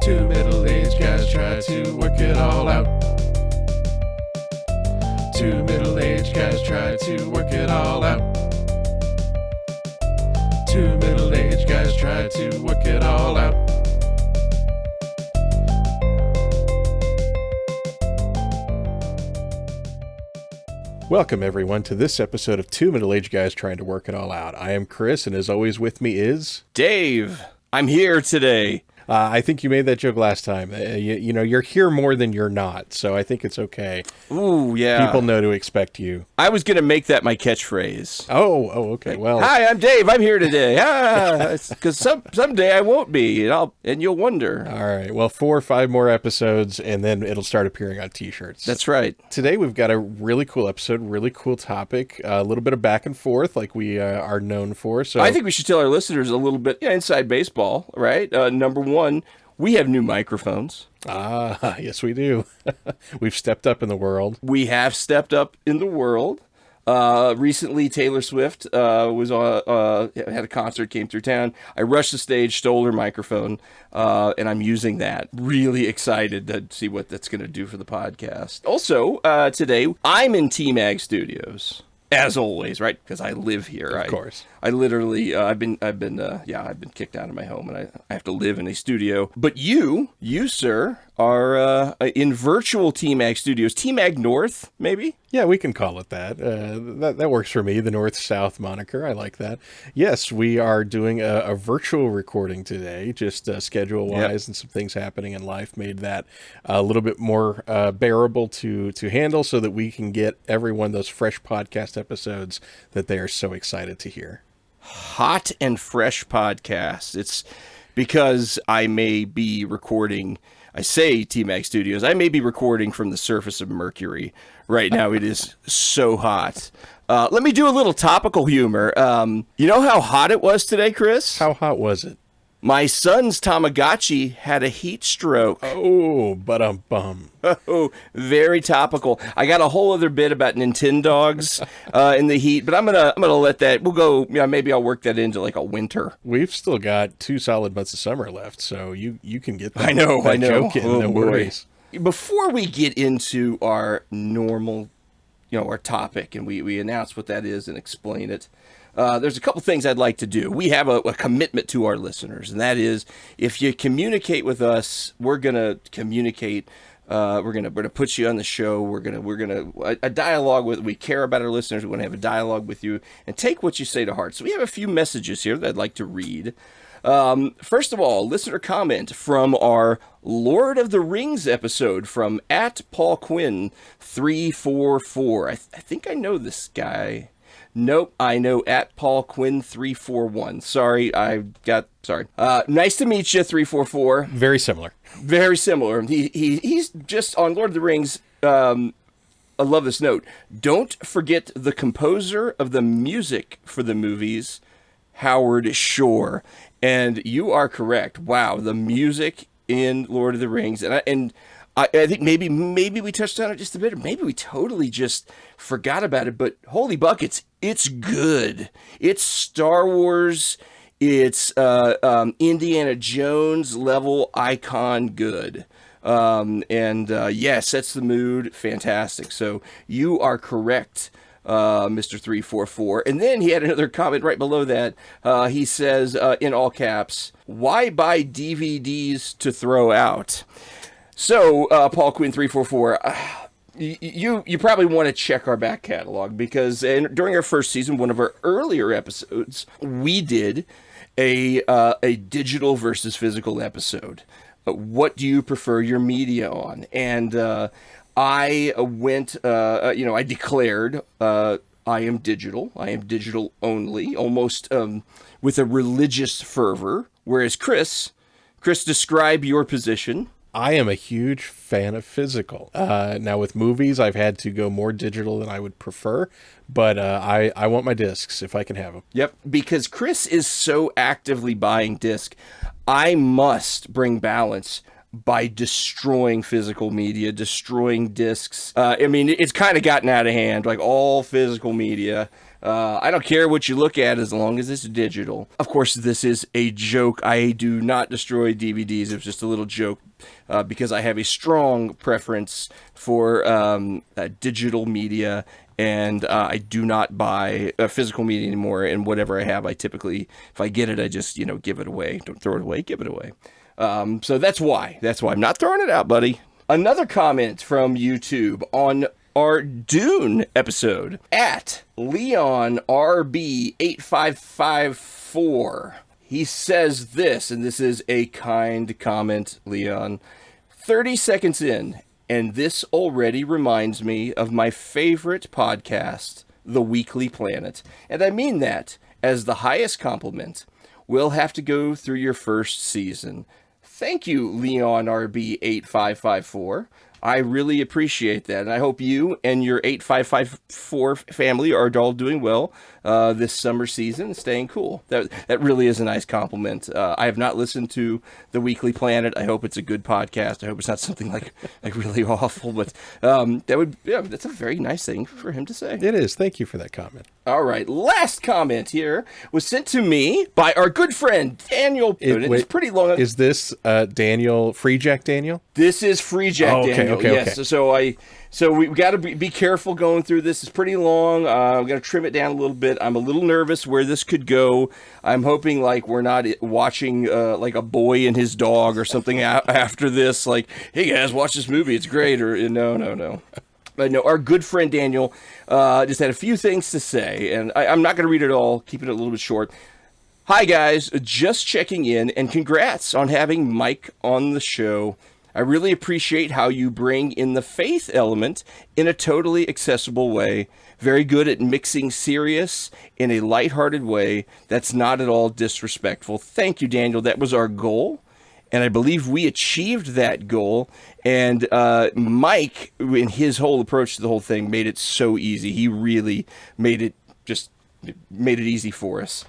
Two middle-aged guys try to work it all out. Two middle-aged guys try to work it all out. Two middle-aged guys try to work it all out. Welcome, everyone, to this episode of Two Middle-Aged Guys Trying to Work It All Out. I am Chris, and as always with me is... Dave. I'm here today. I think you made that joke last time. You know, you're here more than you're not, so I think it's okay. Ooh, yeah. People know to expect you. I was going to make that my catchphrase. Oh, okay. Well, hi, I'm Dave. I'm here today. Because someday I won't be, and you'll wonder. All right. Well, 4 or 5 more episodes, and then it'll start appearing on T-shirts. That's right. Today we've got a really cool episode, really cool topic, a little bit of back and forth like we are known for. So I think we should tell our listeners a little bit inside baseball, right? Number one, we have new microphones. Ah, yes, we do. We've stepped up in the world. We have stepped up in the world. Recently, Taylor Swift was had a concert, came through town. I rushed the stage, stole her microphone, and I'm using that. Really excited to see what that's going to do for the podcast. Also, today, I'm in T-Mag Studios. As always, right? Because I live here. Of course. I literally, I've been kicked out of my home, and I have to live in a studio. But you, sir, are in virtual T-Mag Studios. T-Mag North, maybe? Yeah, we can call it that. That works for me, the North-South moniker. I like that. Yes, we are doing a virtual recording today, just schedule-wise, and some things happening in life made that a little bit more bearable to handle so that we can get everyone those fresh podcast episodes that they are so excited to hear. Hot and fresh podcasts. It's because I may be recording... I say T-Mag Studios. I may be recording from the surface of Mercury right now. It is so hot. Let me do a little topical humor. You know how hot it was today, Chris? How hot was it? My son's Tamagotchi had a heat stroke. Oh, bum. Oh, very topical. I got a whole other bit about Nintendogs in the heat, but I'm gonna let that. We'll go. Maybe I'll work that into like a winter. We've still got 2 solid months of summer left, so you can get that. I know. Joke in, no worries. Before we get into our normal, our topic, and we announce what that is and explain it. There's a couple things I'd like to do. We have a commitment to our listeners, and that is if you communicate with us, we're gonna communicate. We're gonna put you on the show. We're gonna a dialogue with. We care about our listeners. We want to have a dialogue with you and take what you say to heart. So we have a few messages here that I'd like to read. First of all, listener comment from our Lord of the Rings episode from @PaulQuinn344. I think I know this guy. Nope, I know @PaulQuinn341. Sorry. Nice to meet you, 344. Very similar. Very similar. He's just on Lord of the Rings. I love this note. Don't forget the composer of the music for the movies, Howard Shore. And you are correct. Wow, the music in Lord of the Rings, and I think maybe we touched on it just a bit, or maybe we totally just forgot about it, but holy buckets, it's good. It's Star Wars, it's Indiana Jones level icon good. Yes, sets the mood, fantastic. So you are correct, Mr. 344. And then he had another comment right below that. He says, in all caps, why buy DVDs to throw out? So, Paul Quinn 344, you probably want to check our back catalog because during our first season, one of our earlier episodes, we did a digital versus physical episode. What do you prefer your media on? And I went, I declared I am digital. I am digital only, almost with a religious fervor. Whereas Chris, describe your position. I am a huge fan of physical. Now with movies, I've had to go more digital than I would prefer, but I want my discs if I can have them. Yep, because Chris is so actively buying disc, I must bring balance by destroying physical media, destroying discs. It's kind of gotten out of hand, like all physical media. I don't care what you look at as long as it's digital. Of course, this is a joke. I do not destroy DVDs. It was just a little joke because I have a strong preference for digital media, and I do not buy physical media anymore. And whatever I have, I typically, if I get it, I just, give it away. Don't throw it away, give it away. So that's why. That's why I'm not throwing it out, buddy. Another comment from YouTube on our Dune episode at LeonRB8554. He says this, and this is a kind comment, Leon. 30 seconds in, and this already reminds me of my favorite podcast, The Weekly Planet. And I mean that as the highest compliment. We'll have to go through your first season. Thank you, LeonRB8554. I really appreciate that, and I hope you and your 8554 family are all doing well this summer season and staying cool. That really is a nice compliment. I have not listened to The Weekly Planet. I hope it's a good podcast. I hope it's not something like really awful, but that's a very nice thing for him to say. It is. Thank you for that comment. All right, last comment here was sent to me by our good friend Daniel. It's pretty long. Is this Daniel, Free Jack Daniel? This is Free Jack Daniel. Yes. Okay. So we got to be careful going through this. It's pretty long. I'm going to trim it down a little bit. I'm a little nervous where this could go. I'm hoping like we're not watching like a boy and his dog or something after this. Like, hey guys, watch this movie. It's great. Or no. But no, our good friend Daniel just had a few things to say, and I'm not going to read it all. Keeping it a little bit short. Hi guys, just checking in, and congrats on having Mike on the show. I really appreciate how you bring in the faith element in a totally accessible way. Very good at mixing serious in a lighthearted way that's not at all disrespectful. Thank you, Daniel. That was our goal, and I believe we achieved that goal. And Mike, in his whole approach to the whole thing, made it so easy. He really made it easy for us.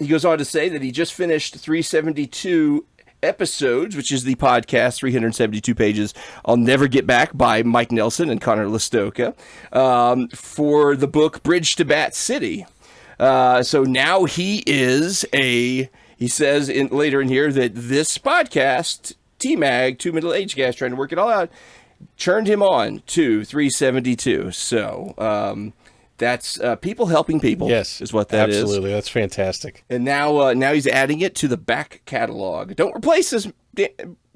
He goes on to say that he just finished 372 episodes, which is the podcast, 372 pages, I'll Never Get Back by Mike Nelson and Connor Listoka, for the book Bridge to Bat City. So now he says later in here that this podcast, T-Mag, Two Middle-Aged Guys Trying to Work It All Out, turned him on to 372. So, that's people helping people. Yes, is what that absolutely. is. Absolutely, that's fantastic. And now he's adding it to the back catalog. Don't replace this,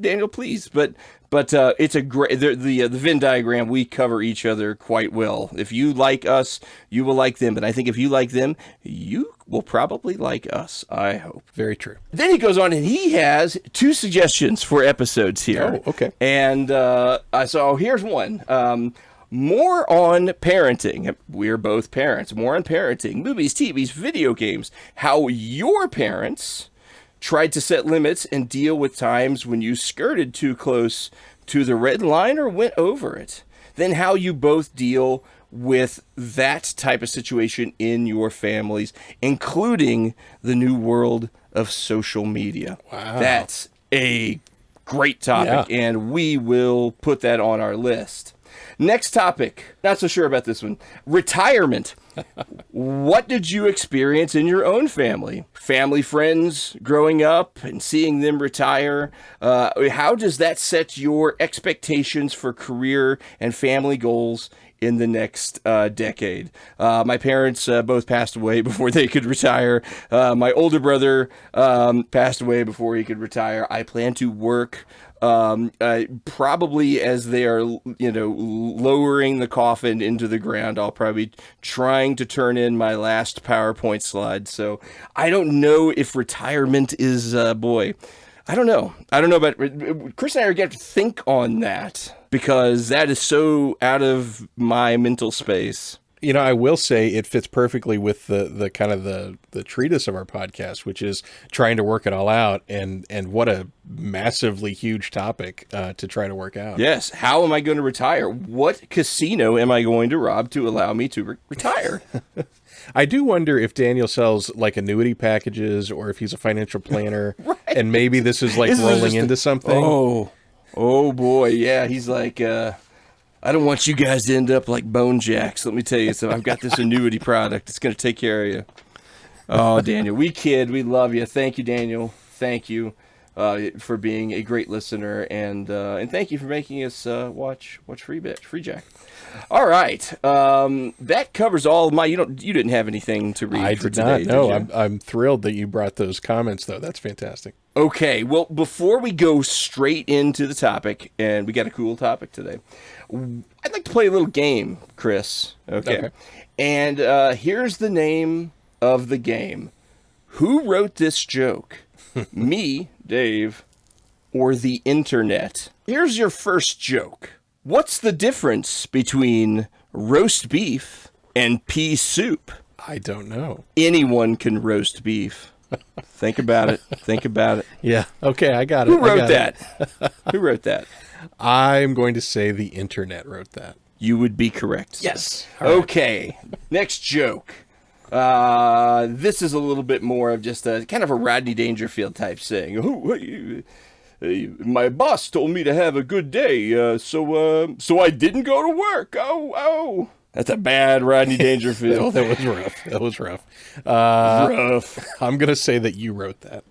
Daniel, please. But it's a great the Venn diagram. We cover each other quite well. If you like us, you will like them. And I think if you like them, you will probably like us. I hope. Very true. Then he goes on and he has 2 suggestions for episodes here. Oh, okay. And so here's one. More on parenting. We're both parents. More on parenting. Movies, TVs, video games. How your parents tried to set limits and deal with times when you skirted too close to the red line or went over it. Then how you both deal with that type of situation in your families, including the new world of social media. Wow. That's a great topic, and we will put that on our list. Next topic. Not so sure about this one. Retirement. What did you experience in your own family? Family friends growing up and seeing them retire. How does that set your expectations for career and family goals in the next decade? My parents both passed away before they could retire. My older brother passed away before he could retire. I plan to work probably as they are, lowering the coffin into the ground. I'll probably be trying to turn in my last PowerPoint slide. So I don't know if retirement is, I don't know. But Chris and I are going to think on that because that is so out of my mental space. I will say it fits perfectly with the kind of the treatise of our podcast, which is trying to work it all out, and what a massively huge topic to try to work out. Yes. How am I going to retire? What casino am I going to rob to allow me to retire? I do wonder if Daniel sells like annuity packages or if he's a financial planner, Right. And maybe this is like rolling into something. Oh boy. Yeah. He's like, I don't want you guys to end up like Bone Jacks. Let me tell you, so I've got this annuity product. It's going to take care of you. Oh, Daniel, we kid. We love you. Thank you, Daniel. Thank you for being a great listener, and thank you for making us watch Free Jack. All right, that covers all of my. You didn't have anything to read for today. I did not. No, I'm thrilled that you brought those comments, though. That's fantastic. Okay, well, before we go straight into the topic, and we got a cool topic today, I'd like to play a little game, Chris. Okay. And here's the name of the game. Who wrote this joke? Me, Dave, or the internet? Here's your first joke. What's the difference between roast beef and pea soup? I don't know. Anyone can roast beef. Think about it. Think about it. Yeah. Okay, I got it. Who wrote that? Who wrote that? I'm going to say the internet wrote that. You would be correct. Yes. Okay. Next joke. This is a little bit more of just a kind of a Rodney Dangerfield type saying. My boss told me to have a good day, so I didn't go to work. Oh. That's a bad Rodney Dangerfield. Oh, that was rough. That was rough. Rough. I'm going to say that you wrote that.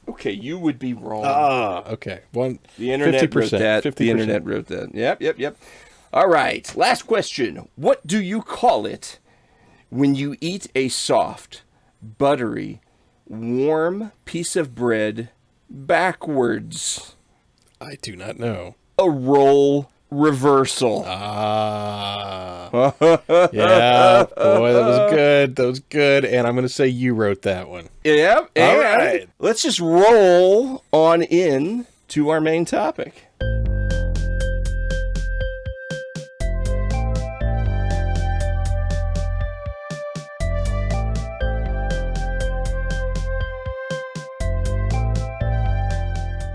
Okay, you would be wrong. Okay. The internet 50%, wrote that. 50%. The internet wrote that. Yep. All right, last question. What do you call it when you eat a soft, buttery, warm piece of bread backwards? I do not know. A role reversal. Yeah, boy, that was good. That was good. And I'm going to say you wrote that one. Yep. All right. Let's just roll on in to our main topic.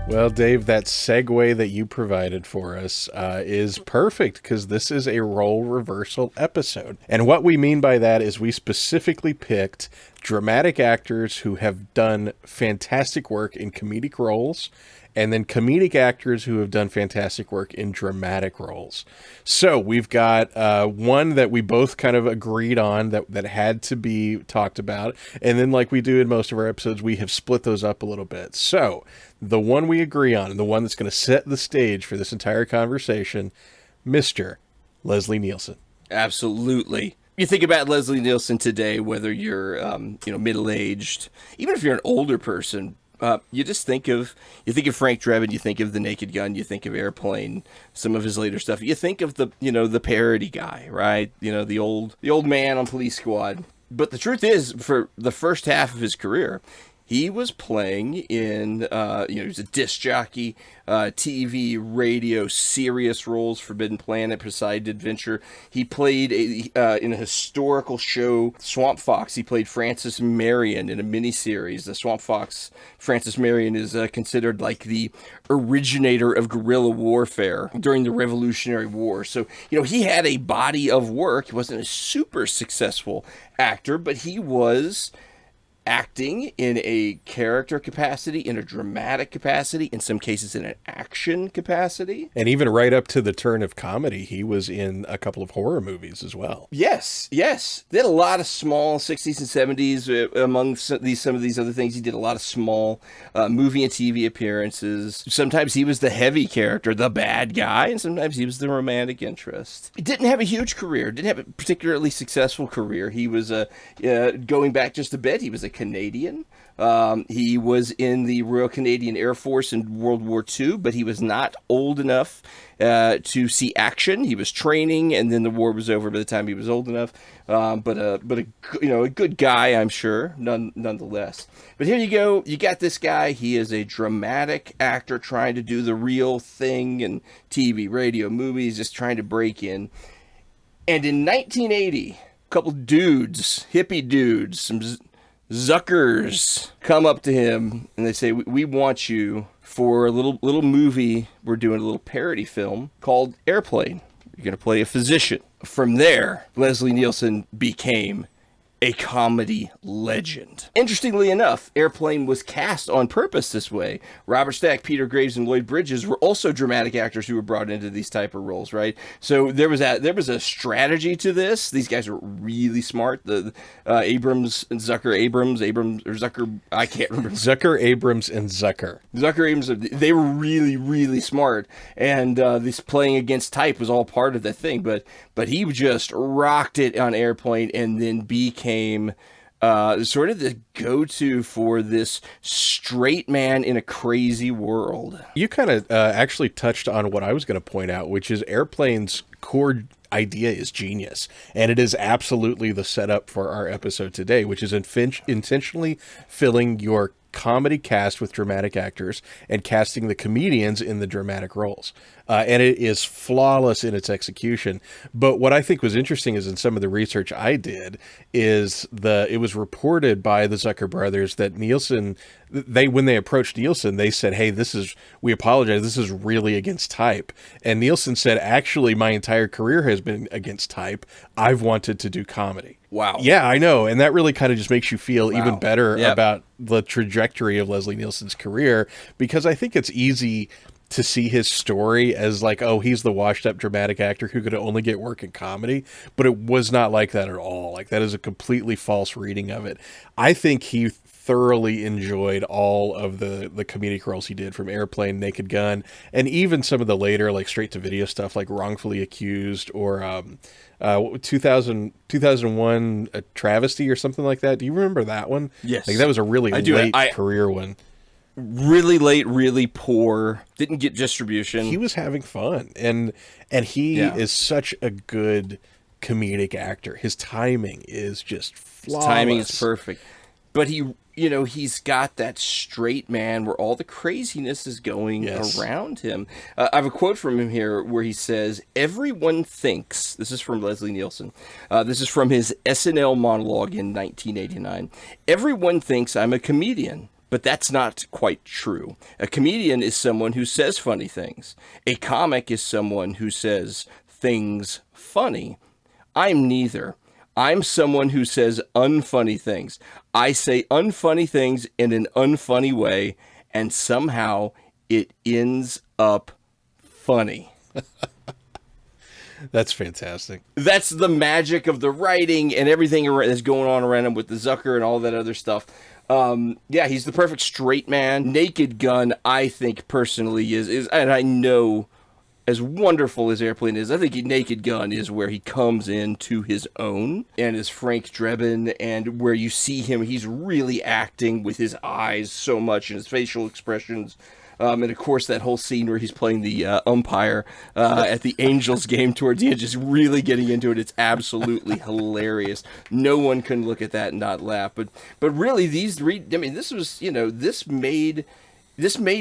Well, Dave, that segue that you provided for us is perfect because this is a role reversal episode. And what we mean by that is we specifically picked dramatic actors who have done fantastic work in comedic roles and then comedic actors who have done fantastic work in dramatic roles. So we've got one that we both kind of agreed on that had to be talked about. And then like we do in most of our episodes, we have split those up a little bit. So the one we agree on and the one that's going to set the stage for this entire conversation, Mr. Leslie Nielsen. Absolutely. You think about Leslie Nielsen today, whether you're middle-aged, even if you're an older person, you think of Frank Drebin, you think of The Naked Gun, you think of Airplane, some of his later stuff. You think of the parody guy, right? The old man on Police Squad. But the truth is, for the first half of his career, he was playing in, he was a disc jockey, TV, radio, serious roles, Forbidden Planet, Poseidon Adventure. He played in a historical show, Swamp Fox. He played Francis Marion in a miniseries. The Swamp Fox, Francis Marion, is considered like the originator of guerrilla warfare during the Revolutionary War. So, he had a body of work. He wasn't a super successful actor, but he was acting in a character capacity, in a dramatic capacity, in some cases in an action capacity. And even right up to the turn of comedy, he was in a couple of horror movies as well. Yes. They had a lot of small 60s and 70s among some of these other things. He did a lot of small movie and TV appearances. Sometimes he was the heavy character, the bad guy, and sometimes he was the romantic interest. He didn't have a huge career, didn't have a particularly successful career. He was, going back just a bit, he was a Canadian. He was in the Royal Canadian Air Force in World War II, but he was not old enough to see action. He was training, and then the war was over by the time he was old enough. But a good guy, I'm sure, nonetheless. But here you go. You got this guy. He is a dramatic actor trying to do the real thing in TV, radio, movies, just trying to break in. And in 1980, a couple dudes, hippie dudes, some Zuckers come up to him and they say, we want you for a little movie. We're doing a little parody film called Airplane. You're going to play a physician. From there, Leslie Nielsen became a comedy legend. Interestingly enough, Airplane was cast on purpose this way. Robert Stack, Peter Graves, and Lloyd Bridges were also dramatic actors who were brought into these type of roles, right? So there was a strategy to this. These guys were really smart. The Abrams and Zucker, I can't remember. Zucker, Abrams, and Zucker. Zucker, Abrams, they were really, really smart. And this playing against type was all part of the thing. But he just rocked it on Airplane and then became sort of the go-to for this straight man in a crazy world. You kind of actually touched on what I was going to point out, which is Airplane's core idea is genius, and it is absolutely the setup for our episode today, which is intentionally filling your comedy cast with dramatic actors and casting the comedians in the dramatic roles. And it is flawless in its execution. But what I think was interesting is in some of the research I did is it was reported by the Zucker brothers that Nielsen, when they approached Nielsen, they said, hey, we apologize. This is really against type. And Nielsen said, actually, my entire career has been against type. I've wanted to do comedy. Wow. Yeah, I know. And that really kind of just makes you feel even better Yep. about the trajectory of Leslie Nielsen's career, because I think it's easy to see his story as like, oh, he's the washed up dramatic actor who could only get work in comedy, but it was not like that at all. Like, that is a completely false reading of it. I think he thoroughly enjoyed all of the comedic roles he did, from Airplane, Naked Gun, and even some of the later like straight to video stuff like Wrongfully Accused or 2001 A Travesty or something like that. Do you remember that one? Yes. Like, that was a really late career one. Really late, really poor, didn't get distribution. He was having fun, and he is such a good comedic actor. His timing is just flawless. His timing is perfect. But he's got that straight man where all the craziness is going around him. I have a quote from him here where he says, everyone thinks, this is from Leslie Nielsen, this is from his SNL monologue in 1989, everyone thinks I'm a comedian. But that's not quite true. A comedian is someone who says funny things. A comic is someone who says things funny. I'm neither. I'm someone who says unfunny things. I say unfunny things in an unfunny way, and somehow it ends up funny. That's fantastic. That's the magic of the writing and everything that's going on around him with the Zucker and all that other stuff. He's the perfect straight man. Naked Gun, I think personally is, and I know as wonderful as Airplane is, I think Naked Gun is where he comes into his own and is Frank Drebin, and where you see him, he's really acting with his eyes so much and his facial expressions. And of course, that whole scene where he's playing the umpire at the Angels game towards the end, just really getting into it. It's absolutely hilarious. No one can look at that and not laugh. But really, this was, this made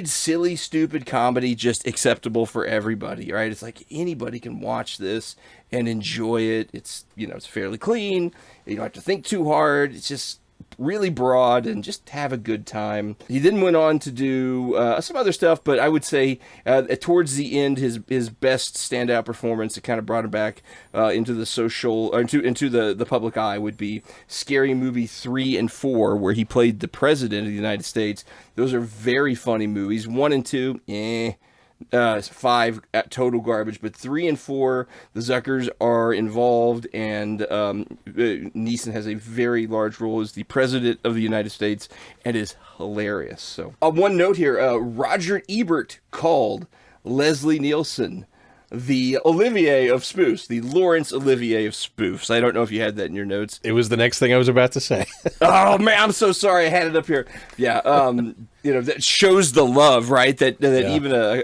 silly, stupid comedy just acceptable for everybody, right? It's like anybody can watch this and enjoy it. It's, it's fairly clean. You don't have to think too hard. It's just really broad and just have a good time. He then went on to do some other stuff, but I would say towards the end, his best standout performance that kind of brought him back into the social, or into the public eye, would be Scary Movie 3 and 4, where he played the president of the United States. Those are very funny movies. 1 and 2, 5 total garbage, but 3 and 4, the Zuckers are involved, and Neeson has a very large role as the president of the United States, and is hilarious. So, one note here: Roger Ebert called Leslie Nielsen the Olivier of spoofs, the Laurence Olivier of spoofs. I don't know if you had that in your notes. It was the next thing I was about to say. Oh man, I'm so sorry. I had it up here. Yeah, that shows the love, right? That even a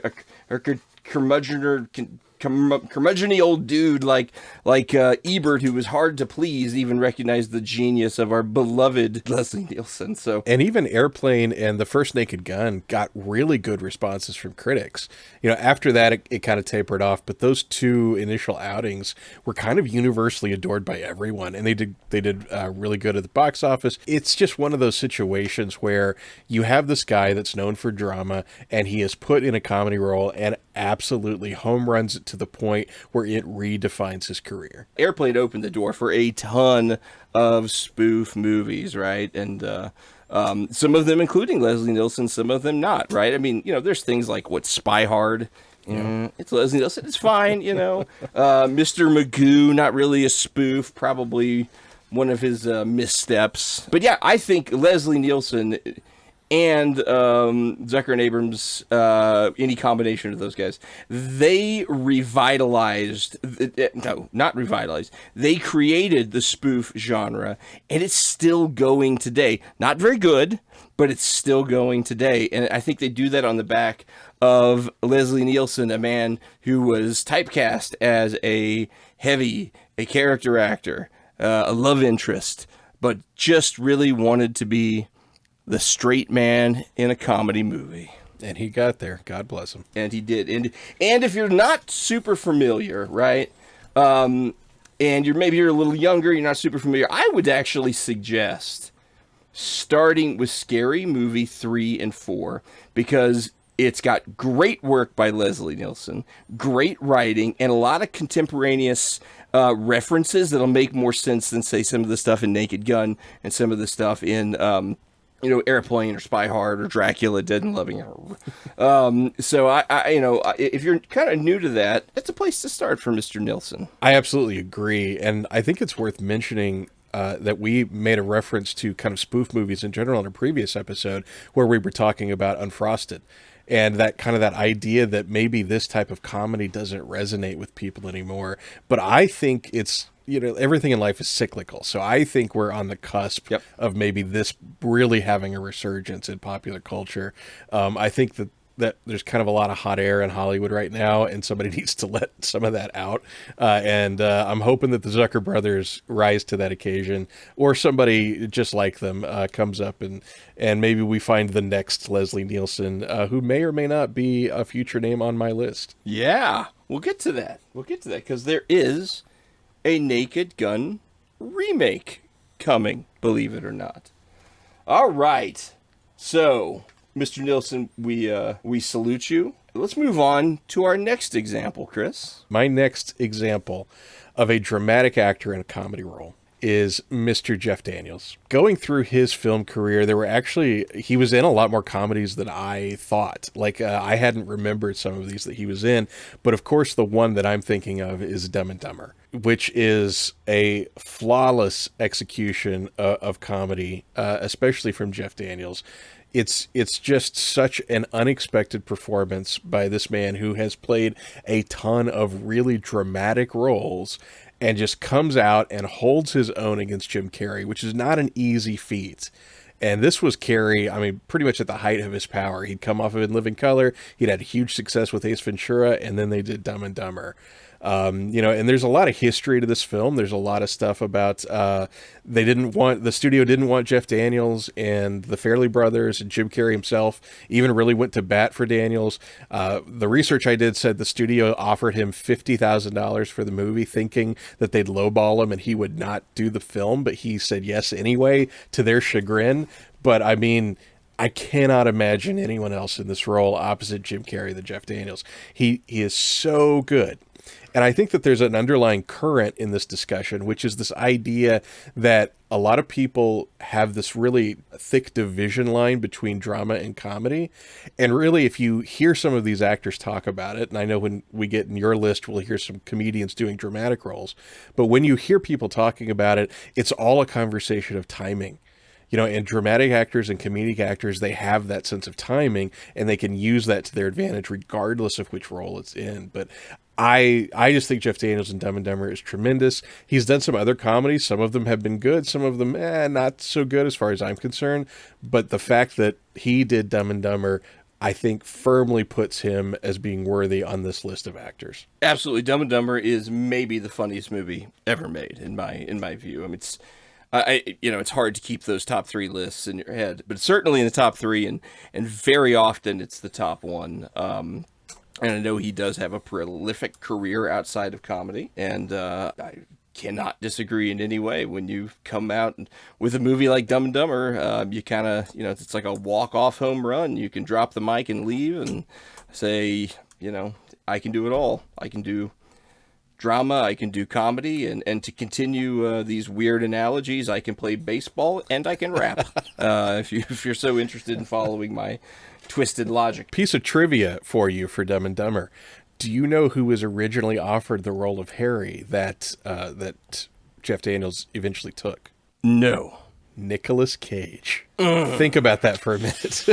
curmudgeon-y old dude like Ebert, who was hard to please, even recognized the genius of our beloved Leslie Nielsen. So, and even Airplane and the first Naked Gun got really good responses from critics. After that, it kind of tapered off, but those two initial outings were kind of universally adored by everyone, and they did really good at the box office. It's just one of those situations where you have this guy that's known for drama, and he is put in a comedy role, and absolutely home runs it to the point where it redefines his career. Airplane opened the door for a ton of spoof movies, right? And some of them including Leslie Nielsen, some of them not, right? I mean, there's things like Spy Hard. It's Leslie Nielsen. It's fine, Mr. Magoo, not really a spoof, probably one of his missteps. But yeah, I think Leslie Nielsen and Zucker and Abrams, any combination of those guys, they revitalized, no, not revitalized, they created the spoof genre, and it's still going today. Not very good, but it's still going today. And I think they do that on the back of Leslie Nielsen, a man who was typecast as a character actor, a love interest, but just really wanted to be the straight man in a comedy movie. And he got there. God bless him. And he did. And if you're not super familiar, right, and you're a little younger, you're not super familiar, I would actually suggest starting with Scary Movie 3 and 4, because it's got great work by Leslie Nielsen, great writing, and a lot of contemporaneous references that'll make more sense than, say, some of the stuff in Naked Gun and some of the stuff in Airplane or Spy Hard or Dracula, Dead and Loving. So I if you're kind of new to that, it's a place to start for Mr. Nielsen. I absolutely agree. And I think it's worth mentioning that we made a reference to kind of spoof movies in general in a previous episode where we were talking about Unfrosted. And that idea that maybe this type of comedy doesn't resonate with people anymore. But I think it's, everything in life is cyclical. So I think we're on the cusp of maybe this really having a resurgence in popular culture. I think that there's kind of a lot of hot air in Hollywood right now, and somebody needs to let some of that out. And I'm hoping that the Zucker brothers rise to that occasion, or somebody just like them comes up, and maybe we find the next Leslie Nielsen, who may or may not be a future name on my list. Yeah, we'll get to that. Because there is a Naked Gun remake coming, believe it or not. All right. So, Mr. Nielsen, we salute you. Let's move on to our next example, Chris. My next example of a dramatic actor in a comedy role is Mr. Jeff Daniels. Going through his film career, he was in a lot more comedies than I thought. I hadn't remembered some of these that he was in, but of course the one that I'm thinking of is Dumb and Dumber, which is a flawless execution of comedy, especially from Jeff Daniels. It's just such an unexpected performance by this man who has played a ton of really dramatic roles and just comes out and holds his own against Jim Carrey, which is not an easy feat. And this was Carrey, pretty much at the height of his power. He'd come off of In Living Color. He'd had huge success with Ace Ventura, and then they did Dumb and Dumber. And there's a lot of history to this film. There's a lot of stuff about the studio didn't want Jeff Daniels, and the Farrelly brothers and Jim Carrey himself even really went to bat for Daniels. The research I did said the studio offered him $50,000 for the movie, thinking that they'd lowball him and he would not do the film, but he said yes anyway, to their chagrin. But I cannot imagine anyone else in this role opposite Jim Carrey than Jeff Daniels. He is so good. And I think that there's an underlying current in this discussion, which is this idea that a lot of people have this really thick division line between drama and comedy. And really, if you hear some of these actors talk about it, and I know when we get in your list, we'll hear some comedians doing dramatic roles. But when you hear people talking about it, it's all a conversation of timing. And dramatic actors and comedic actors, they have that sense of timing, and they can use that to their advantage regardless of which role it's in. But I just think Jeff Daniels in Dumb and Dumber is tremendous. He's done some other comedies. Some of them have been good. Some of them, not so good as far as I'm concerned. But the fact that he did Dumb and Dumber, I think, firmly puts him as being worthy on this list of actors. Absolutely. Dumb and Dumber is maybe the funniest movie ever made, in my view. It's hard to keep those top three lists in your head, but it's certainly in the top three, and very often it's the top one. And I know he does have a prolific career outside of comedy, and I cannot disagree in any way. When you come out with a movie like Dumb and Dumber, you kind of, it's like a walk-off home run. You can drop the mic and leave and say, I can do it all. I can do drama, I can do comedy, and to continue these weird analogies, I can play baseball and I can rap. If you're so interested in following my twisted logic. Piece of trivia for you for Dumb and Dumber. Do you know who was originally offered the role of Harry that Jeff Daniels eventually took? No. Nicolas Cage. Think about that for a minute.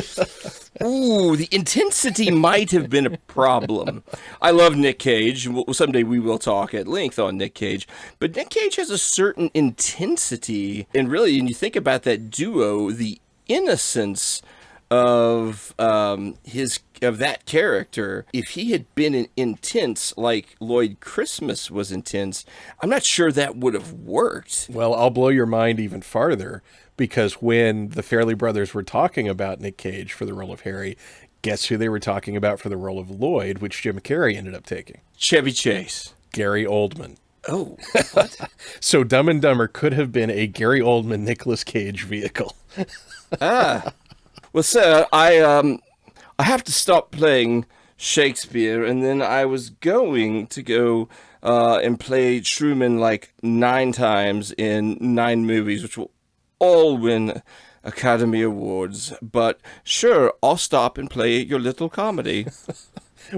Ooh, the intensity might have been a problem. I love Nick Cage. Someday we will talk at length on Nick Cage. But Nick Cage has a certain intensity. And really, when you think about that duo, the innocence of that character, if he had been intense like Lloyd Christmas was intense, I'm not sure that would have worked. Well, I'll blow your mind even farther, because when the Farrelly brothers were talking about Nick Cage for the role of Harry, guess who they were talking about for the role of Lloyd, which Jim Carrey ended up taking? Chevy Chase. Gary Oldman. Oh, what? So Dumb and Dumber could have been a Gary Oldman Nicolas Cage vehicle. Well, sir, I have to stop playing Shakespeare, and then I was going to go and play Truman like 9 times in 9 movies, which will all win Academy Awards. But sure, I'll stop and play your little comedy.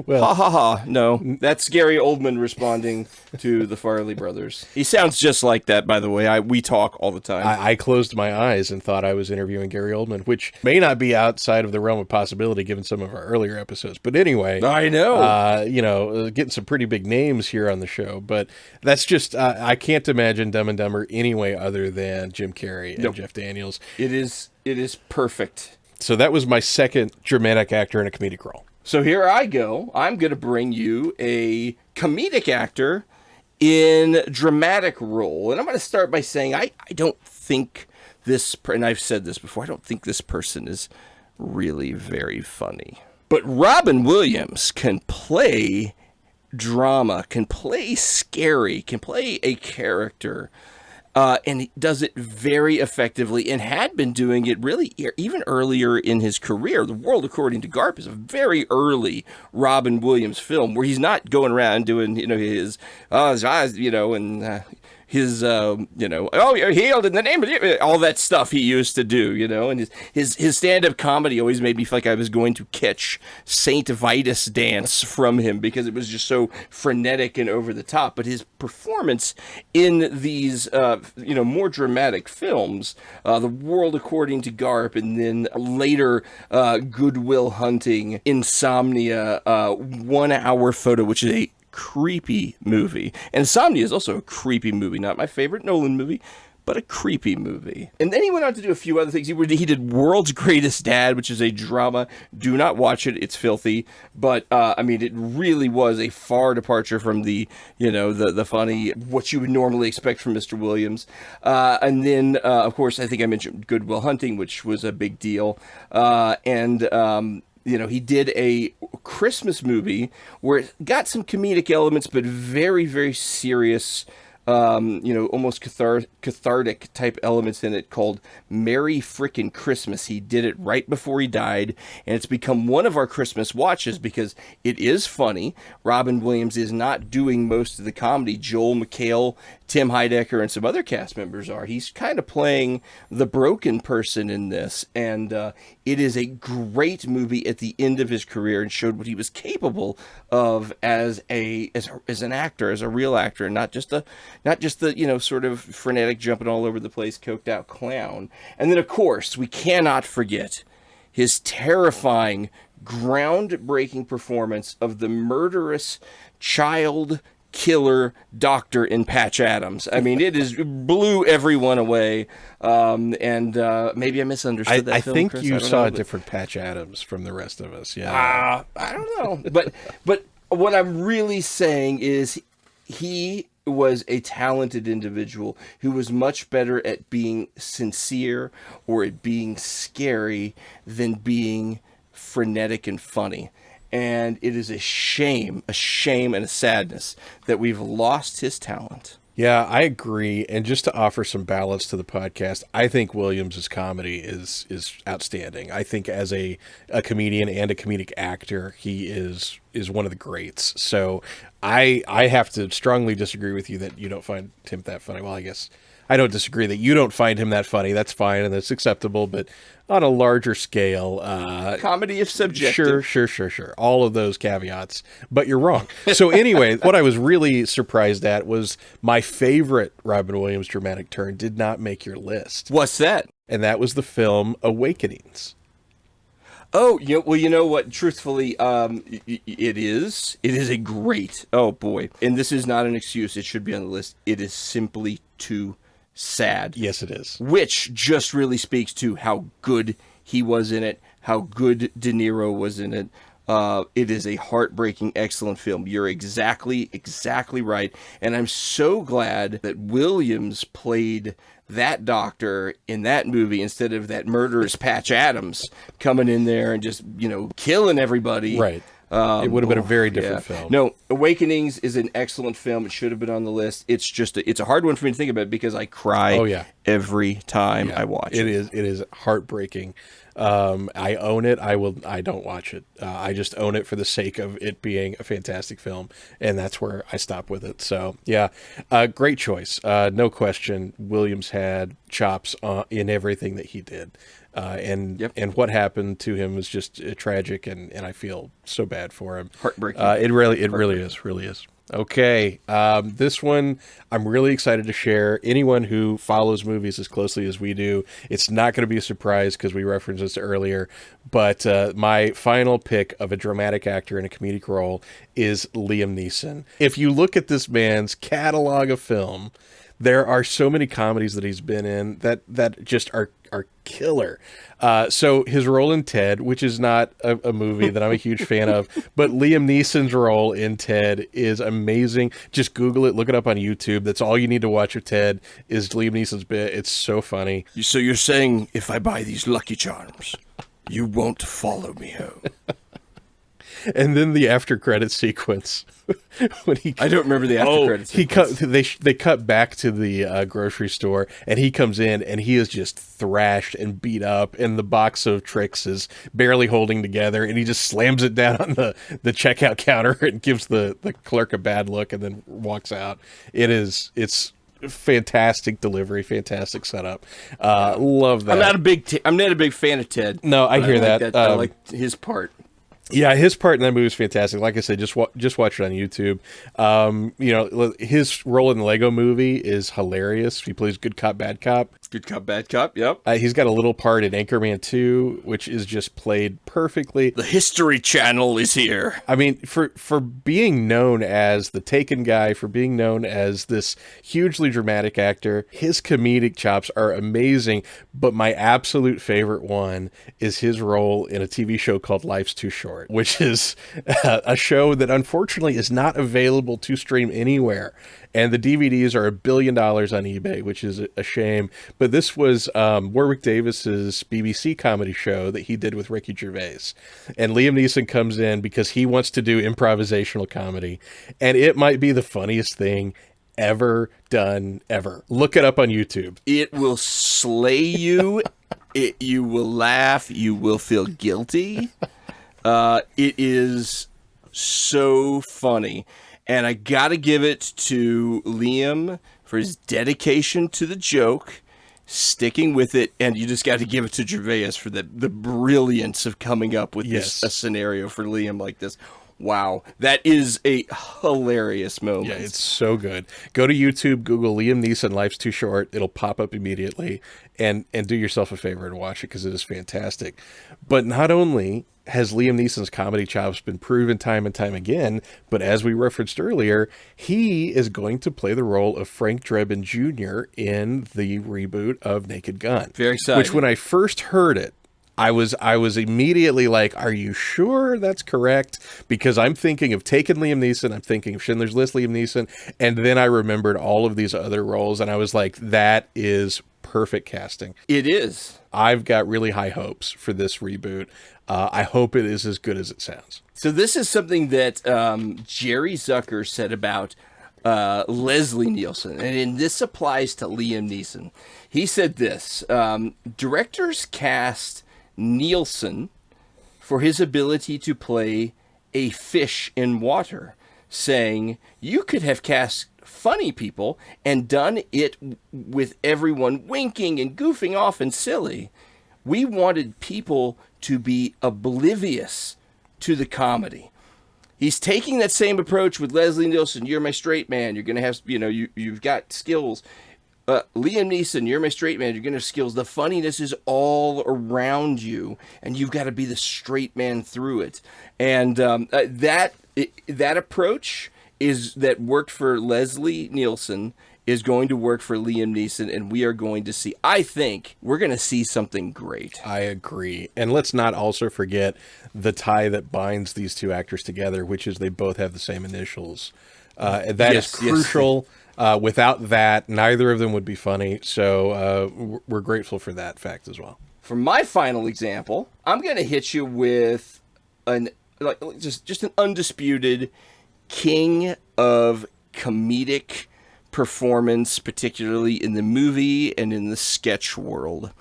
Well, ha ha ha. No, that's Gary Oldman responding to the Farrelly brothers. He sounds just like that, by the way. We talk all the time. I closed my eyes and thought I was interviewing Gary Oldman, which may not be outside of the realm of possibility given some of our earlier episodes. But anyway, I know. Getting some pretty big names here on the show. But that's just, I can't imagine Dumb and Dumber anyway other than Jim Carrey and Jeff Daniels. It is perfect. So that was my second dramatic actor in a comedic role. So here I go. I'm going to bring you a comedic actor in dramatic role. And I'm going to start by saying I don't think and I've said this before, I don't think this person is really very funny. But Robin Williams can play drama, can play scary, can play a character. And he does it very effectively and had been doing it really even earlier in his career. The World According to Garp is a very early Robin Williams film where he's not going around doing, his eyes, and his, oh, you're healed in the name of you, all that stuff he used to do, and his stand-up comedy always made me feel like I was going to catch Saint Vitus dance from him because it was just so frenetic and over the top. But his performance in these, more dramatic films, The World According to Garp, and then later Good Will Hunting, Insomnia, 1 Hour Photo, which is a creepy movie. And Insomnia is also a creepy movie. Not my favorite Nolan movie, but a creepy movie. And then he went on to do a few other things. He did World's Greatest Dad, which is a drama. Do not watch it. It's filthy. But, it really was a far departure from the funny, what you would normally expect from Mr. Williams. And then, of course, I think I mentioned Good Will Hunting, which was a big deal. He did a Christmas movie where it got some comedic elements, but very, very serious, almost cathartic type elements in it called Merry Frickin' Christmas. He did it right before he died, and it's become one of our Christmas watches because it is funny. Robin Williams is not doing most of the comedy. Joel McHale, Tim Heidecker, and some other cast members are. He's kind of playing the broken person in this, and it is a great movie at the end of his career and showed what he was capable of as an actor, as a real actor, not just the sort of frenetic jumping all over the place, coked out clown. And then, of course, we cannot forget his terrifying, groundbreaking performance of the murderous child killer doctor in Patch Adams. I mean, it blew everyone away. Maybe I misunderstood that film, think Chris. you saw a different Patch Adams from the rest of us. Yeah. I don't know. But what I'm really saying is he was a talented individual who was much better at being sincere or at being scary than being frenetic and funny. And it is a shame and a sadness that we've lost his talent. Yeah, I agree. And just to offer some balance to the podcast, I think Williams' comedy is outstanding. I think as a comedian and a comedic actor, he is one of the greats. So I have to strongly disagree with you that you don't find him that funny. Well, I guess I don't disagree that you don't find him that funny. That's fine and that's acceptable. But on a larger scale, Comedy is sure, subjective. sure. All of those caveats, but you're wrong. So anyway, what I was really surprised at was my favorite Robin Williams dramatic turn did not make your list, What's that? and that was the film Awakenings. Oh, well, you know what? Truthfully, it is. It is a great. Oh boy, and this is not an excuse. It should be on the list. It is simply too sad. Yes, it is. Which just really speaks to how good he was in it, how good De Niro was in it. It is a heartbreaking, excellent film. You're exactly right. And I'm so glad that Williams played that doctor in that movie instead of that murderous Patch Adams coming in there and just, killing everybody. Right. It would have been a very different film. No, Awakenings is an excellent film. It should have been on the list. It's just it's a hard one for me to think about because I cry every time I watch it. It is heartbreaking. I own it. I don't watch it. I just own it for the sake of it being a fantastic film, and that's where I stop with it. So yeah, great choice. No question. Williams had chops in everything that he did. And what happened to him was just tragic, and I feel so bad for him. Heartbreaking. It really is. Okay, this one I'm really excited to share. Anyone who follows movies as closely as we do, it's not going to be a surprise because we referenced this earlier. But my final pick of a dramatic actor in a comedic role is Liam Neeson. If you look at this man's catalog of film, there are so many comedies that he's been in that just are killer. So his role in Ted, which is not a movie that I'm a huge fan of, but Liam Neeson's role in Ted is amazing. Just Google it, look it up on YouTube. That's all you need to watch of Ted is Liam Neeson's bit. It's so funny. So you're saying if I buy these Lucky Charms, you won't follow me home? And then the after credit sequence when I don't remember the after credit sequence. They cut back to the grocery store, and he comes in and he is just thrashed and beat up, and the box of tricks is barely holding together, and he just slams it down on the checkout counter and gives the clerk a bad look, and then walks out. It's fantastic delivery, fantastic setup. Love that. I'm not a big fan of Ted. No, I hear that. I like his part. Yeah, his part in that movie is fantastic. Like I said, just watch it on YouTube. His role in the Lego Movie is hilarious. He plays good cop, bad cop. Good cop, bad cop. Yep. He's got a little part in Anchorman 2, which is just played perfectly. The History Channel is here. I mean, for being known as the Taken guy, for being known as this hugely dramatic actor, his comedic chops are amazing. But my absolute favorite one is his role in a TV show called Life's Too Short, which is a show that unfortunately is not available to stream anywhere. And the DVDs are $1 billion on eBay, which is a shame. But this was Warwick Davis's BBC comedy show that he did with Ricky Gervais. And Liam Neeson comes in because he wants to do improvisational comedy. And it might be the funniest thing ever done, ever. Look it up on YouTube. It will slay you. You will laugh. You will feel guilty. It is so funny. And I got to give it to Liam for his dedication to the joke, sticking with it, and you just got to give it to Gervais for the brilliance of coming up with a scenario for Liam like this. Wow, that is a hilarious moment. Yeah, it's so good. Go to YouTube, Google Liam Neeson, Life's Too Short. It'll pop up immediately, and do yourself a favor and watch it because it is fantastic. But not only has Liam Neeson's comedy chops been proven time and time again, but as we referenced earlier, he is going to play the role of Frank Drebin Jr. in the reboot of Naked Gun. Very exciting. Which when I first heard it, I was immediately like, are you sure that's correct? Because I'm thinking of Taken Liam Neeson, I'm thinking of Schindler's List Liam Neeson, and then I remembered all of these other roles, and I was like, that is perfect casting. It is. I've got really high hopes for this reboot. I hope it is as good as it sounds. So this is something that Jerry Zucker said about Leslie Nielsen, and this applies to Liam Neeson. He said this: directors cast Nielsen for his ability to play a fish in water, saying, "You could have cast funny people and done it with everyone winking and goofing off and silly. We wanted people to be oblivious to the comedy." He's taking that same approach with Leslie Nielsen. You're my straight man. You're going to have, you've got skills. Liam Neeson, you're my straight man. You're going to have skills. The funniness is all around you, and you've got to be the straight man through it. And that approach that worked for Leslie Nielsen is going to work for Liam Neeson, and we are going to see, I think, we're going to see something great. I agree. And let's not also forget the tie that binds these two actors together, which is they both have the same initials. That is crucial. Yes. Without that, neither of them would be funny. So we're grateful for that fact as well. For my final example, I'm going to hit you with just an undisputed king of comedic performance, particularly in the movie and in the sketch world.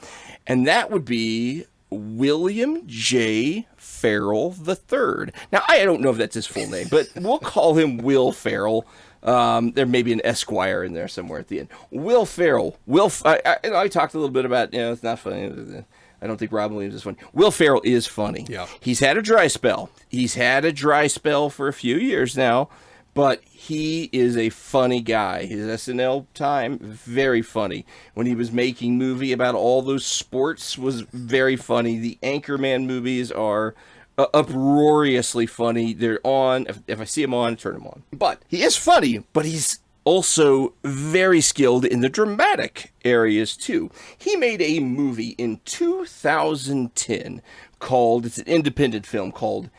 And that would be William J. Ferrell III. Now, I don't know if that's his full name, but we'll call him Will Ferrell. There may be an Esquire in there somewhere at the end. Will Ferrell. I talked a little bit about, it's not funny. I don't think Robin Williams is funny. Will Ferrell is funny. Yeah. He's had a dry spell. He's had a dry spell for a few years now, but he is a funny guy. His SNL time, very funny. When he was making movie about all those sports, was very funny. The Anchorman movies are uproariously funny. They're on. If I see him on, I turn him on. But he is funny, but he's also very skilled in the dramatic areas too. He made a movie in 2010 it's an independent film called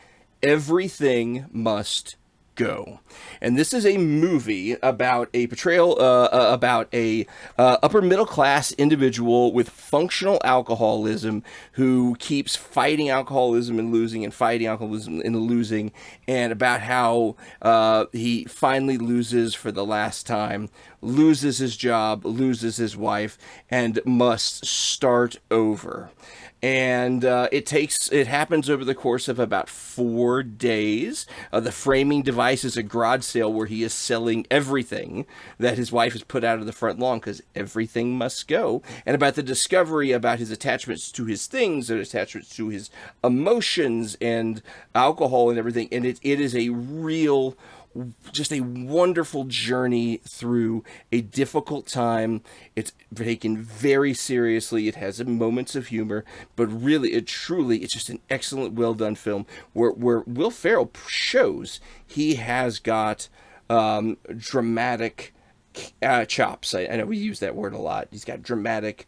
Everything Must Go. And this is a movie about a portrayal about a upper middle class individual with functional alcoholism who keeps fighting alcoholism and losing, and fighting alcoholism and losing, and about how he finally loses for the last time, loses his job, loses his wife, and must start over. And it happens over the course of about 4 days. The framing device is a garage sale where he is selling everything that his wife has put out of the front lawn, because everything must go. And about the discovery about his attachments to his things, and attachments to his emotions and alcohol and everything. And it is just a wonderful journey through a difficult time. It's taken very seriously. It has moments of humor, but really, it's just an excellent, well done film where Will Ferrell shows he has got dramatic chops. I know we use that word a lot. He's got dramatic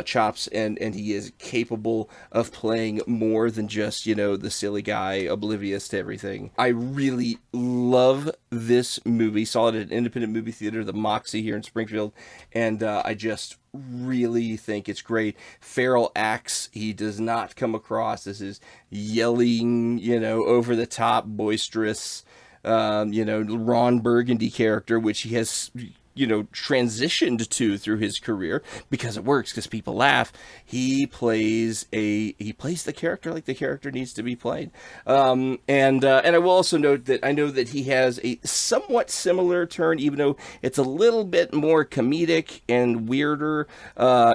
chops, and he is capable of playing more than just, the silly guy oblivious to everything. I really love this movie. Saw it at an independent movie theater, the Moxie here in Springfield, and I just really think it's great. Ferrell acts. He does not come across as his yelling, over the top, boisterous, Ron Burgundy character, which he has transitioned to through his career, because it works, because people laugh. He plays the character like the character needs to be played. And I will also note that I know that he has a somewhat similar turn, even though it's a little bit more comedic and weirder,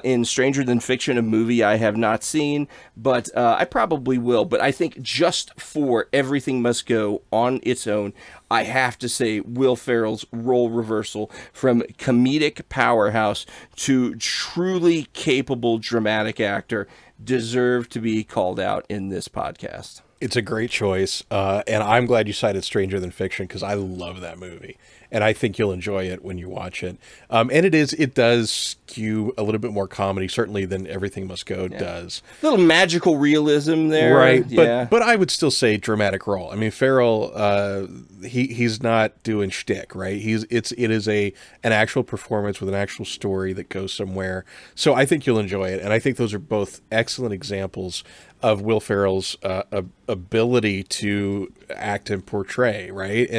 in Stranger Than Fiction, a movie I have not seen, but I probably will. But I think just for Everything Must Go on its own, I have to say Will Ferrell's role reversal from comedic powerhouse to truly capable dramatic actor deserve to be called out in this podcast. It's a great choice, and I'm glad you cited Stranger Than Fiction, because I love that movie, and I think you'll enjoy it when you watch it. And it does skew a little bit more comedy, certainly, than Everything Must Go does. A little magical realism there, right? Yeah. But I would still say dramatic role. I mean, Ferrell, he's not doing shtick, right? It is an actual performance with an actual story that goes somewhere. So I think you'll enjoy it, and I think those are both excellent examples of Will Ferrell's ability to act and portray, right?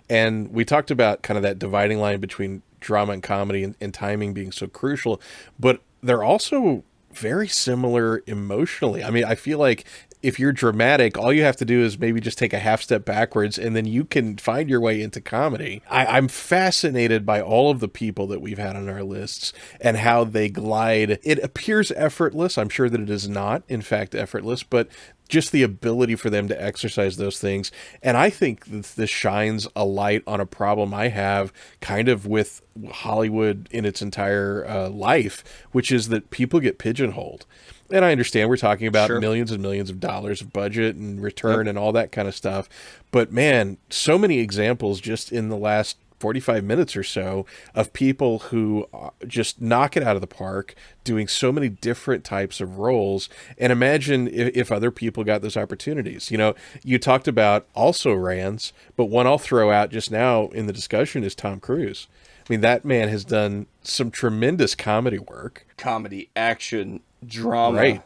And we talked about kind of that dividing line between drama and comedy, and timing being so crucial, but they're also very similar emotionally. I mean, I feel like if you're dramatic, all you have to do is maybe just take a half step backwards, and then you can find your way into comedy. I'm fascinated by all of the people that we've had on our lists and how they glide. It appears effortless. I'm sure that it is not, in fact, effortless, but just the ability for them to exercise those things. And I think that this shines a light on a problem I have kind of with Hollywood in its entire life, which is that people get pigeonholed. And I understand we're talking about millions and millions of dollars of budget and return and all that kind of stuff. But man, so many examples just in the last 45 minutes or so of people who just knock it out of the park, doing so many different types of roles. And imagine if other people got those opportunities. You know, you talked about also Rans, but one I'll throw out just now in the discussion is Tom Cruise. I mean, that man has done some tremendous comedy work. Comedy, action, drama, right.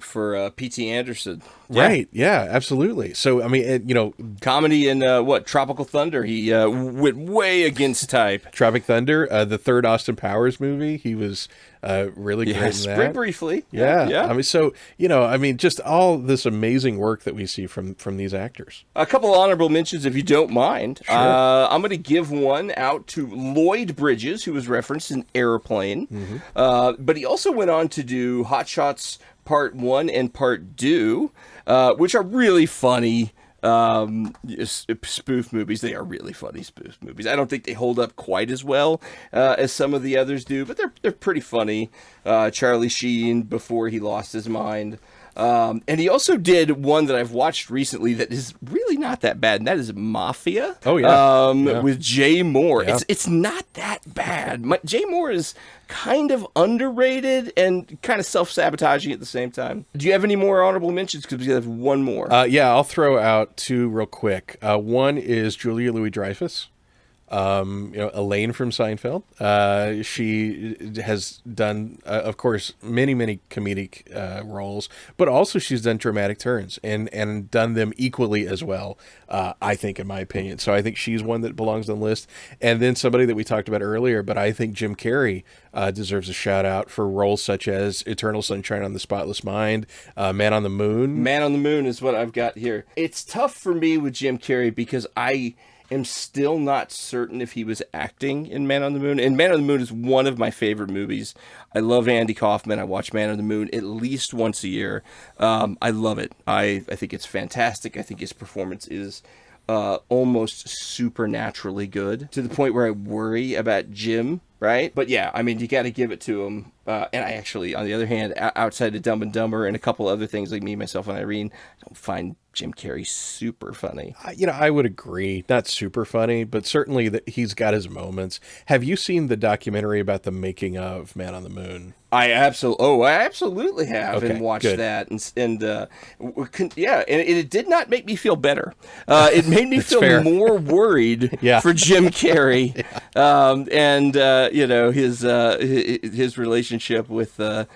For P.T. Anderson. Right, yeah, absolutely. So, I mean, you know... Comedy in, Tropical Thunder. He went way against type. Tropic Thunder, the third Austin Powers movie, he was really great in that. Very briefly. Yeah. I mean, so, you know, I mean, just all this amazing work that we see from these actors. A couple of honorable mentions, if you don't mind. Sure. I'm going to give one out to Lloyd Bridges, who was referenced in Airplane. Mm-hmm. But he also went on to do Hot Shots Part 1 and Part 2, which are really funny spoof movies. They are really funny spoof movies. I don't think they hold up quite as well as some of the others do, but they're pretty funny. Charlie Sheen before he lost his mind. And he also did one that I've watched recently that is really not that bad, and that is Mafia. Oh, yeah. With Jay Moore. Yeah. It's not that bad. Jay Moore is kind of underrated and kind of self-sabotaging at the same time. Do you have any more honorable mentions? Because we have one more. Yeah, I'll throw out two real quick. One is Julia Louis-Dreyfus. Elaine from Seinfeld. She has done, of course, many comedic roles, but also she's done dramatic turns and done them equally as well, I think, in my opinion. So I think she's one that belongs on the list. And then somebody that we talked about earlier, but I think Jim Carrey deserves a shout out for roles such as Eternal Sunshine on the Spotless Mind, Man on the Moon. Man on the Moon is what I've got here. It's tough for me with Jim Carrey because I am still not certain if he was acting in Man on the Moon. And Man on the Moon is one of my favorite movies. I love Andy Kaufman. I watch Man on the Moon at least once a year. I love it. I think it's fantastic. I think his performance is almost supernaturally good, to the point where I worry about Jim, right? But yeah, I mean, you got to give it to him. And I actually, on the other hand, outside of Dumb and Dumber and a couple other things like Me, Myself, and Irene, I don't find Jim Carrey super funny. I would agree. Not super funny, but certainly that he's got his moments. Have you seen the documentary about the making of Man on the Moon? I absolutely have, Okay, and watched good. that, and it did not make me feel better. It made me feel fair. more worried Yeah. for Jim Carrey, and his relationship with the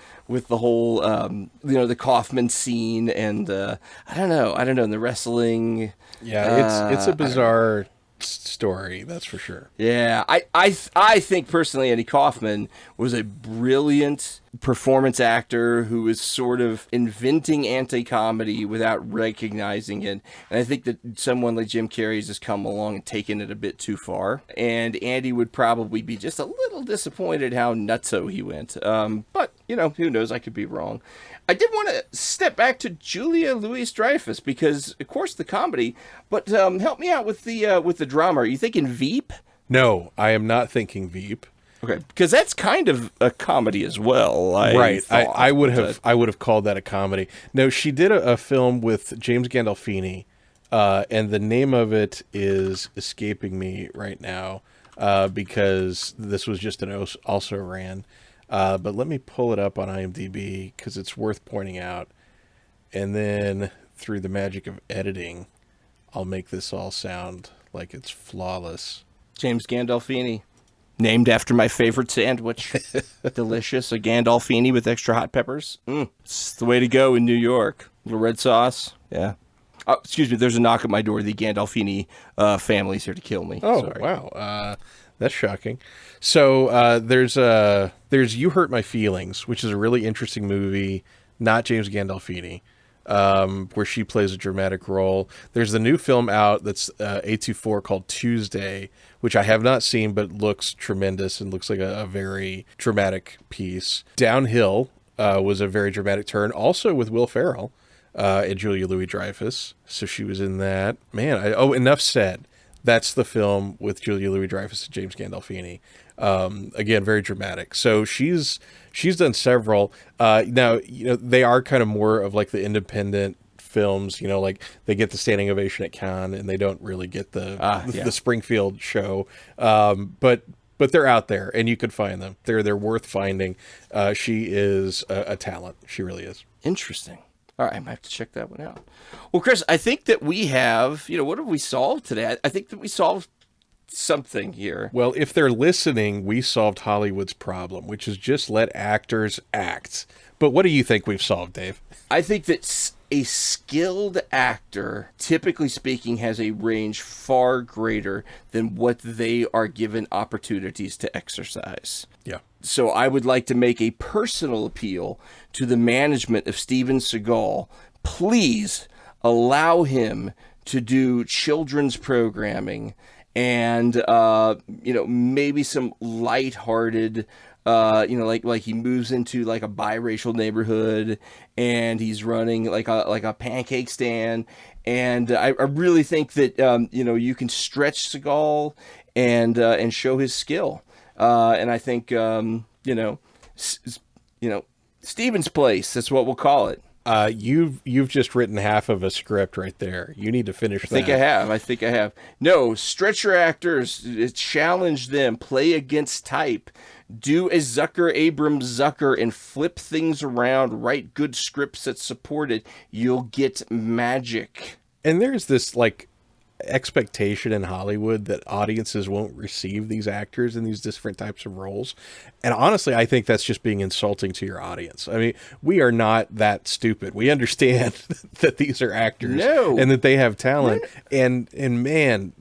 whole the Kaufman scene, and I don't know, and the wrestling. Yeah, it's a bizarre story, that's for sure. Yeah, I think personally Andy Kaufman was a brilliant performance actor who was sort of inventing anti-comedy without recognizing it. And I think that someone like Jim Carrey has just come along and taken it a bit too far. And Andy would probably be just a little disappointed how nutso he went. But, who knows? I could be wrong. I did want to step back to Julia Louis-Dreyfus because, of course, the comedy. But help me out with the drama. Are you thinking Veep? No, I am not thinking Veep. Okay, because that's kind of a comedy as well. Right. I would have called that a comedy. No, she did a film with James Gandolfini, and the name of it is escaping me right now because this was just an also ran. But let me pull it up on IMDb because it's worth pointing out. And then through the magic of editing, I'll make this all sound like it's flawless. James Gandolfini. Named after my favorite sandwich. Delicious. A Gandolfini with extra hot peppers. It's the way to go in New York. Little red sauce. Yeah. Excuse me. There's a knock at my door. The Gandolfini family's here to kill me. Oh, Sorry. wow. That's shocking. So there's You Hurt My Feelings, which is a really interesting movie, not James Gandolfini, where she plays a dramatic role. There's the new film out that's A24 called Tuesday, which I have not seen, but looks tremendous and looks like a very dramatic piece. Downhill was a very dramatic turn, also with Will Ferrell and Julia Louis-Dreyfus. So she was in that. Man, Enough Said. That's the film with Julia Louis-Dreyfus and James Gandolfini. Again, very dramatic. So she's done several. Now, they are kind of more of like the independent films, like they get the standing ovation at Cannes and they don't really get the Springfield show. But they're out there and you could find them. They're worth finding. She is a talent. She really is. Interesting. All right, I might have to check that one out. Well, Chris, I think that we have, what have we solved today? I think that we solved something here. Well, if they're listening, we solved Hollywood's problem, which is just let actors act. But what do you think we've solved, Dave? I think that a skilled actor, typically speaking, has a range far greater than what they are given opportunities to exercise. Yeah. So I would like to make a personal appeal to the management of Steven Seagal. Please allow him to do children's programming and, maybe some lighthearted, like he moves into like a biracial neighborhood and he's running like a pancake stand. And I really think that, you can stretch Seagal and show his skill. And I think, Steven's Place, that's what we'll call it. You've just written half of a script right there. You need to finish that. I think I have. No, stretch your actors, challenge them, play against type, do a Zucker Abrams Zucker and flip things around, write good scripts that support it. You'll get magic. And there's this expectation in Hollywood that audiences won't receive these actors in these different types of roles. And honestly, I think that's just being insulting to your audience. I mean, we are not that stupid. We understand that these are actors and that they have talent. And man,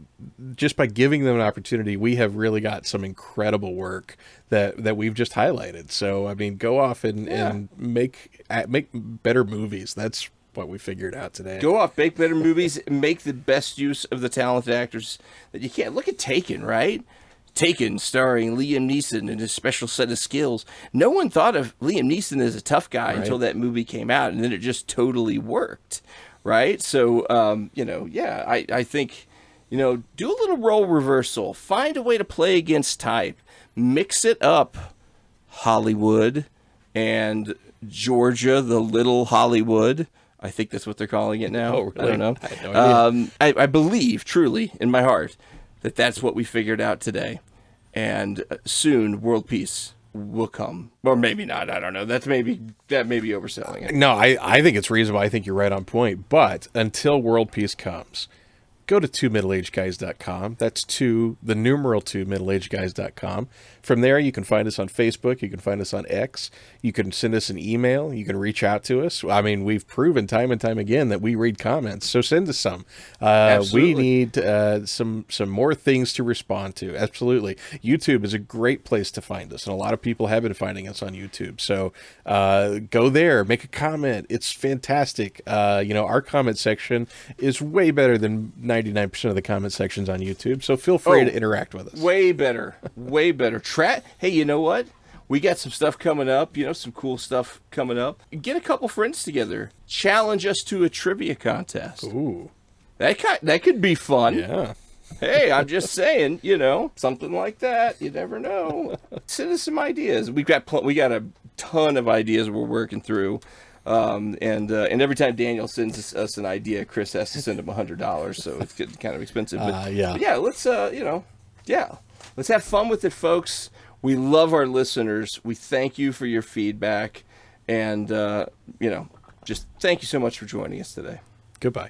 just by giving them an opportunity, we have really got some incredible work that we've just highlighted. So, I mean, go off and make better movies. That's what we figured out today. Go off, make better movies, make the best use of the talented actors that you can. Look at Taken, right? Taken, starring Liam Neeson and his special set of skills. No one thought of Liam Neeson as a tough guy until that movie came out, and then it just totally worked, right? So, I think, do a little role reversal. Find a way to play against type. Mix it up, Hollywood and Georgia, the little Hollywood. I think that's what they're calling it now. Oh, really? I don't know. I had no idea. I believe truly in my heart that that's what we figured out today. And soon world peace will come. Or maybe not. I don't know. That may be overselling it. No, I think it's reasonable. I think you're right on point. But until world peace comes, go to twomiddleagedguys.com. That's the numeral 2, middleagedguys.com. From there, you can find us on Facebook. You can find us on X. You can send us an email. You can reach out to us. I mean, we've proven time and time again that we read comments, so send us some. We need some more things to respond to. Absolutely. YouTube is a great place to find us, and a lot of people have been finding us on YouTube. So go there, make a comment. It's fantastic. Our comment section is way better than 99% of the comment sections on YouTube, so feel free to interact with us. Way better. Hey, you know what? We got some stuff coming up, some cool stuff coming up. Get a couple friends together. Challenge us to a trivia contest. Ooh. That could be fun. Yeah. Hey, I'm just saying, something like that. You never know. Send us some ideas. We got a ton of ideas we're working through. And every time Daniel sends us an idea, Chris has to send him $100, so it's getting kind of expensive. But let's have fun with it, folks. We love our listeners. We thank you for your feedback, and just thank you so much for joining us today. Goodbye.